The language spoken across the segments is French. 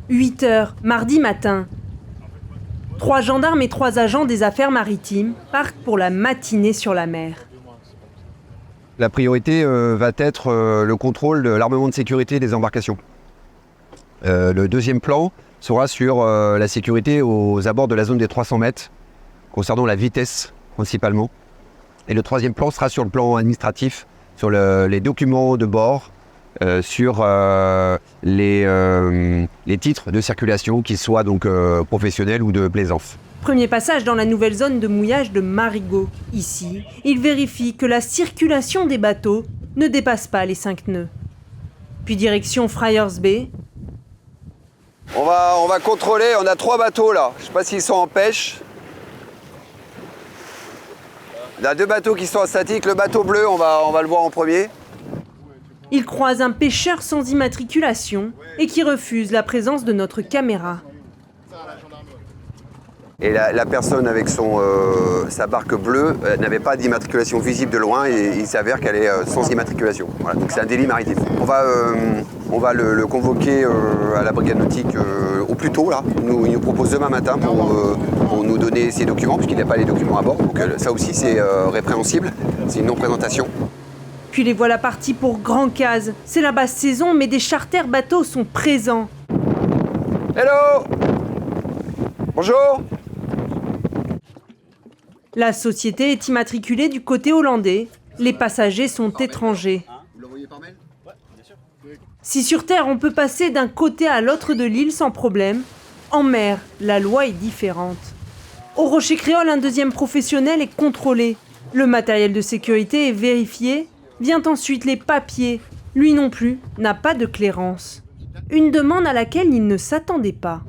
8 heures, mardi matin. 3 gendarmes et 3 agents des affaires maritimes partent pour la matinée sur la mer. La priorité va être le contrôle de l'armement de sécurité des embarcations. Le deuxième plan sera sur la sécurité aux abords de la zone des 300 mètres, concernant la vitesse principalement. Et le troisième plan sera sur le plan administratif, sur les documents de bord, sur les titres de circulation, qu'ils soient donc professionnels ou de plaisance. Premier passage dans la nouvelle zone de mouillage de Marigot. Ici, il vérifie que la circulation des bateaux ne dépasse pas les 5 nœuds. Puis direction Friars Bay. On va contrôler, on a 3 bateaux là, je ne sais pas s'ils sont en pêche. Il y a 2 bateaux qui sont en statique, le bateau bleu, on va le voir en premier. Il croise un pêcheur sans immatriculation et qui refuse la présence de notre caméra. Et la personne avec sa barque bleue n'avait pas d'immatriculation visible de loin et il s'avère qu'elle est sans immatriculation. Voilà, donc c'est un délit maritime. On va le convoquer à la brigade nautique au plus tôt. Là. Il nous propose demain matin pour nous donner ses documents, puisqu'il n'a pas les documents à bord. Donc ça aussi c'est répréhensible, c'est une non-présentation. Puis les voilà partis pour Grand Case. C'est la basse saison, mais des charters bateaux sont présents. Hello! Bonjour! La société est immatriculée du côté hollandais. Les passagers sont étrangers. Si sur Terre on peut passer d'un côté à l'autre de l'île sans problème, en mer, la loi est différente. Au Rocher Créole, un deuxième professionnel est contrôlé. Le matériel de sécurité est vérifié. Vient ensuite les papiers. Lui non plus n'a pas de clairance. Une demande à laquelle il ne s'attendait pas.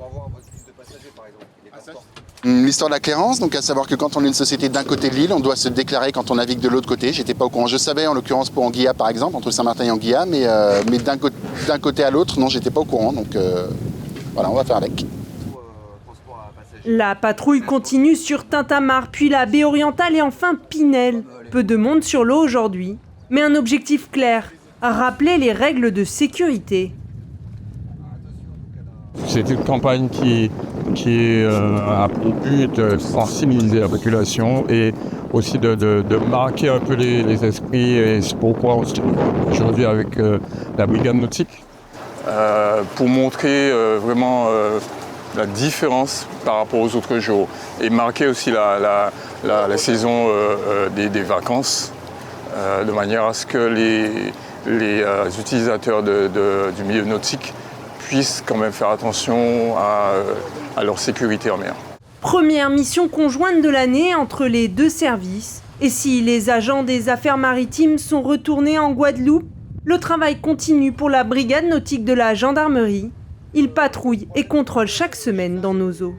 L'histoire de la clairance, donc à savoir que quand on est une société d'un côté de l'île, on doit se déclarer quand on navigue de l'autre côté. J'étais pas au courant. Je savais en l'occurrence pour Anguilla par exemple, entre Saint-Martin et Anguilla, mais d'un côté à l'autre, non, j'étais pas au courant. Donc voilà, on va faire avec. La patrouille continue sur Tintamarre, puis la baie orientale et enfin Pinel. Peu de monde sur l'eau aujourd'hui, mais un objectif clair, rappeler les règles de sécurité. C'est une campagne qui a pour but de sensibiliser la population et aussi de marquer un peu les esprits. Et c'est pourquoi on se trouve aujourd'hui avec la brigade nautique pour montrer vraiment la différence par rapport aux autres jours et marquer aussi la saison des vacances de manière à ce que les utilisateurs du milieu nautique puissent quand même faire attention à leur sécurité en mer. Première mission conjointe de l'année entre les deux services. Et si les agents des affaires maritimes sont retournés en Guadeloupe, le travail continue pour la brigade nautique de la gendarmerie. Ils patrouillent et contrôlent chaque semaine dans nos eaux.